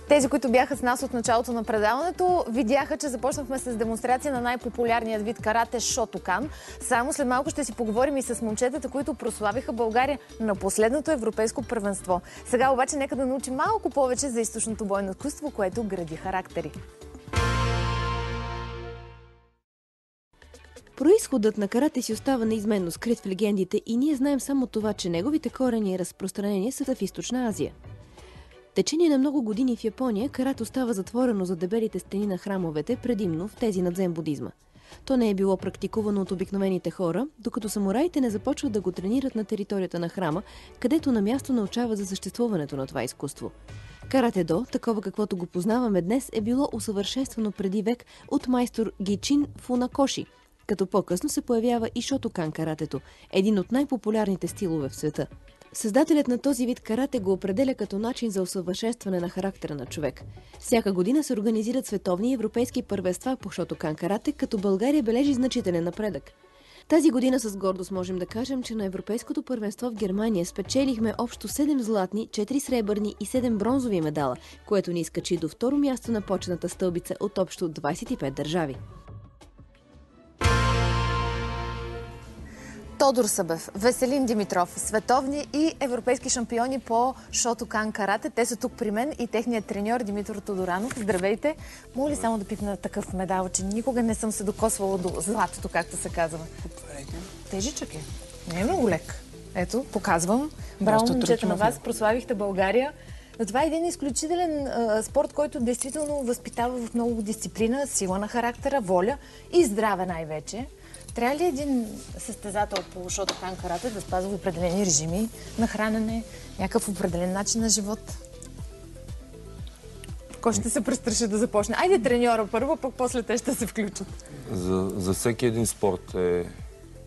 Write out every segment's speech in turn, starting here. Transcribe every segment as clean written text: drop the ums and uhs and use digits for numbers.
Тези, които бяха с нас от началото на предаването, видяха, че започнахме с демонстрация на най-популярният вид карате Шотокан. Само след малко ще си поговорим и с момчетата, които прославиха България на последното европейско първенство. Сега обаче нека да научим малко повече за източното бойно изкуство, което гради характери. Произходът на карате си остава неизменно скрит в легендите и ние знаем само това, че неговите корени и разпространение са в Източна Азия. В течение на много години в Япония карате остава затворено за дебелите стени на храмовете, предимно в тези на дзен будизма. То не е било практикувано от обикновените хора, докато самураите не започват да го тренират на територията на храма, където на място научават за съществуването на това изкуство. Карате-до, такова каквото го познаваме днес, е било усъвършенствано преди век от майстор Гичин Фунакоши, като по-късно се появява и Шотокан каратето, един от най-популярните стилове в света. Създателят на този вид карате го определя като начин за усъвършенстване на характера на човек. Всяка година се организират световни и европейски първенства по Шотокан карате, като България бележи значителен напредък. Тази година с гордост можем да кажем, че на Европейското първенство в Германия спечелихме общо 7 златни, 4 сребърни и 7 бронзови медала, което ни изкачи до второ място на почетната стълбица от общо 25 държави. Тодор Събев, Веселин Димитров, световни и европейски шампиони по Шотокан карате. Те са тук при мен и техният треньор Димитър Тодоранов. Здравейте! Мога ли само да пипна такъв медал, че никога не съм се докосвала до златото, както се казва? Тежичък е. Не е много лек. Ето, показвам. Браво, момчета, на вас. Прославихте България. Но това е един изключителен спорт, който действително възпитава в много дисциплина, сила на характера, воля и здраве най-вече. Трябва ли един състезател по Шотокан карате да спазва определени режими на хранене, някакъв определен начин на живот? Кой ще се престраши да започне? Айде треньора първо, пък после те ще се включат. За всеки един спорт е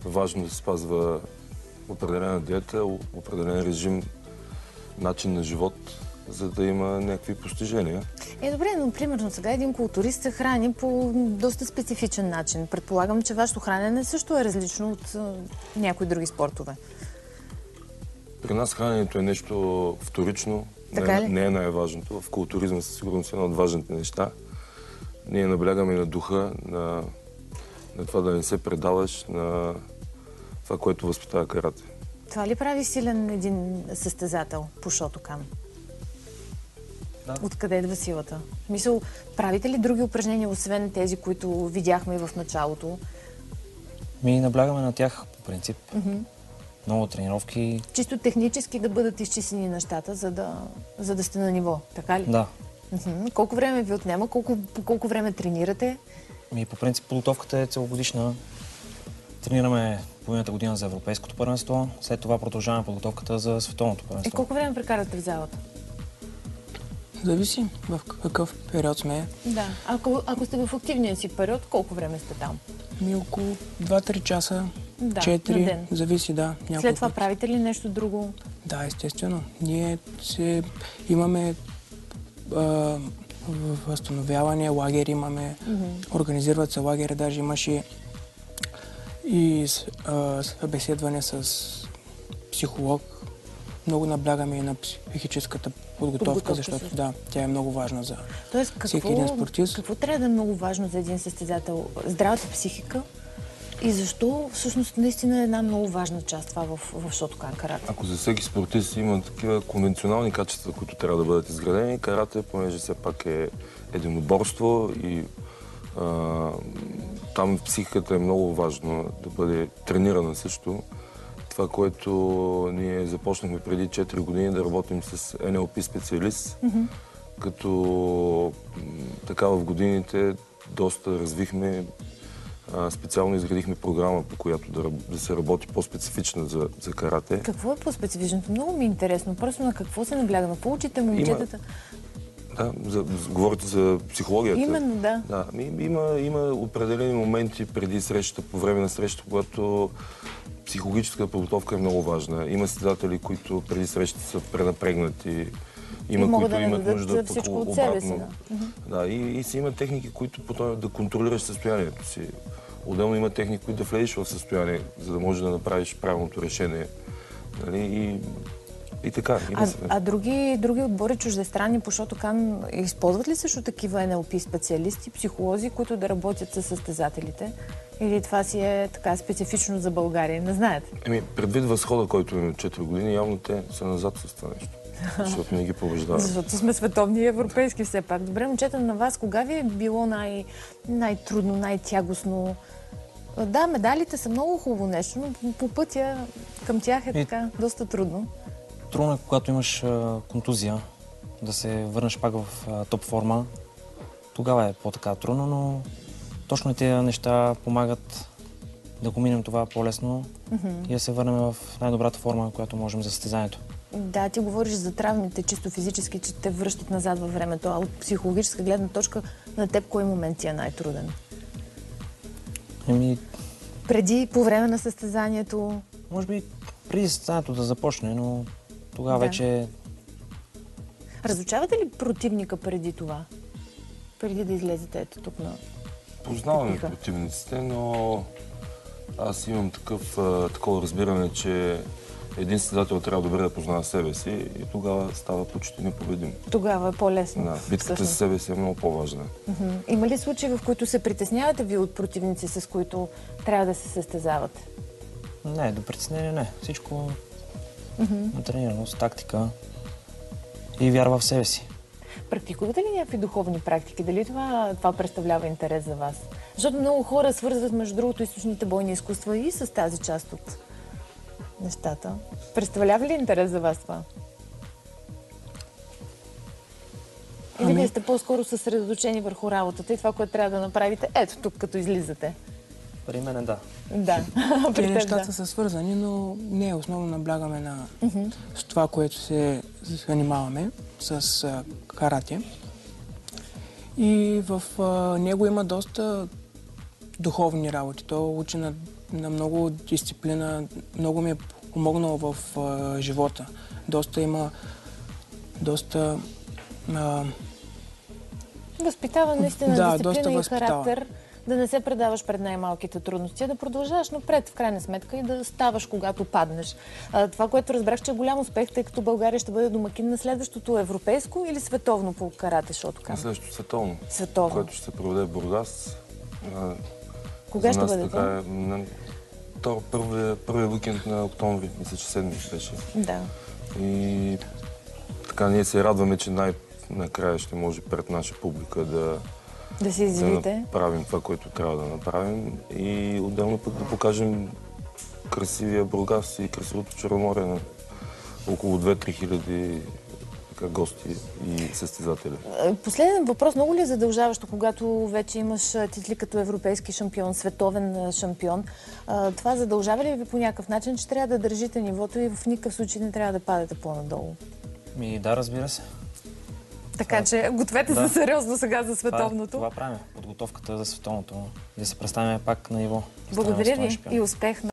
важно да се спазва определена диета, определен режим, начин на живот, за да има някакви постижения. Добре, но примерно сега един културист се храни по доста специфичен начин. Предполагам, че вашето хранене също е различно от някои други спортове. При нас храненето е нещо вторично, не е най-важното. В културизма със сигурност е едно от важните неща. Ние наблягаме на духа, на това да не се предаваш, на това, което възпитава карате. Това ли прави силен един състезател по Шотокан? Да. Откъде идва силата? В смисъл, правите ли други упражнения, освен тези, които видяхме и в началото? Наблягаме на тях, по принцип. Много тренировки. Чисто технически да бъдат изчистени нещата, за да сте на ниво, така ли? Да. Колко време ви отнема? По колко време тренирате? По принцип, подготовката е целогодишна. Тренираме половината година за Европейското първенство, след това продължаваме подготовката за Световното първенство. Колко време прекарате в залата? Зависи в какъв период сме. Да. Ако сте в активния си период, колко време сте там? Около 2-3 часа, 4, на ден. Зависи, да. След това правите ли нещо друго? Да, естествено. Ние имаме възстановяване, лагери имаме, организират се лагери, даже имаше и събеседване с психолог. Много наблягаме и на психическата подготовка, защото тя е много важна за всеки един спортист. Какво трябва да е много важно за един състезател? Здравата психика? И защо всъщност наистина е една много важна част това в Шотокан карате? Ако за всеки спортист има такива конвенционални качества, които трябва да бъдат изградени, карате, понеже все пак е единоборство и там психиката е много важно да бъде тренирана също. Това, което ние започнахме преди 4 години да работим с NLP специалист, като така в годините доста развихме, специално изградихме програма, по която да се работи по-специфична за карате. Какво е по-специфичното? Много ми е интересно. Просто на какво се набляга? На получите момчетата? Да, говорите за психологията. Именно, да. Има определени моменти преди срещата, по време на срещата, когато психологическата подготовка е много важна. Има състезатели, които преди срещата са пренапрегнати. Има, които имат нужда всичко от себе си. И си има техники, които да контролираш състоянието си. Отделно има техники, които да влезеш в състояние, за да можеш да направиш правилното решение. И така. А други отбори чуждестранни по Шотокан използват ли също такива НЛП специалисти, психолози, които да работят с състезателите? Или това си е така специфично за България? Не знаете. Предвид възхода, който е 4 години, явно те са назад с това нещо. Защото не ги побеждават. Защото сме световни и европейски все пак. Добре, момчета, на вас кога ви е било най-трудно, най-тягостно? Да, медалите са много хубаво нещо, но по пътя към тях е така доста трудно. Трудно е, когато имаш контузия, да се върнеш пак в топ форма. Тогава е по-така трудно, но точно тези неща помагат да го минем това по-лесно и да се върнем в най-добрата форма, която можем за състезанието. Да, ти говориш за травмите, чисто физически, че те връщат назад във времето, а от психологическа гледна точка на теб кой момент ти е най-труден? Преди, по време на състезанието? Може би преди състезанието да започне, но тогава вече... Разучавате ли противника преди това? Преди да излезете ето тук на... Познаваме противниците, но аз имам такова разбиране, че един състезател трябва добре да познава себе си и тогава става почти непобедим. Тогава е по-лесно. Да, битката за себе си е много по-важна. Има ли случаи, в които се притеснявате ви от противници, с които трябва да се състезавате? Не, до притеснение не. Всичко на тренираност, тактика и вярва в себе си. Практикувате ли някакви духовни практики? Дали това представлява интерес за вас? Защото много хора свързват, между другото, източните бойни изкуства и с тази част от нещата. Представлява ли интерес за вас това? Или вие сте по-скоро съсредоточени върху работата и това, което трябва да направите ето тук, като излизате? При мен да. Да. Те нещата са свързани, но не основно наблягаме на с това, което се занимаваме с карате. И в него има доста духовни работи. То учи на много дисциплина, много ми е помогнало в живота. Възпитава наистина дисциплина и възпитава. характер, да не се предаваш пред най-малките трудности, а да продължаваш напред в крайна сметка и да ставаш, когато паднеш. Това, което разбрах, че е голям успех, тъй като България ще бъде домакин на следващото европейско или световно по карате Шотокан? На следващото световно. Световно. Което ще се проведе в Бургас. Кога ще бъде? Първия уикенд на октомври, мисля, че 7 беше. Да. И така ние се радваме, че накрая ще може пред наша публика да се изявите. Да направим това, което трябва да направим и отделно пък да покажем красивия Бургас и красивото Черноморие на около 2-3 хиляди гости и състезатели. Последен въпрос. Много ли е задължаващо, когато вече имаш титли като европейски шампион, световен шампион? Това задължава ли ви по някакъв начин, че трябва да държите нивото и в никакъв случай не трябва да падате по-надолу? Да, разбира се. Така че гответе се сериозно сега за световното. Това правим. Подготовката за световното. Да се представим пак на ниво. Благодаря ви и успех!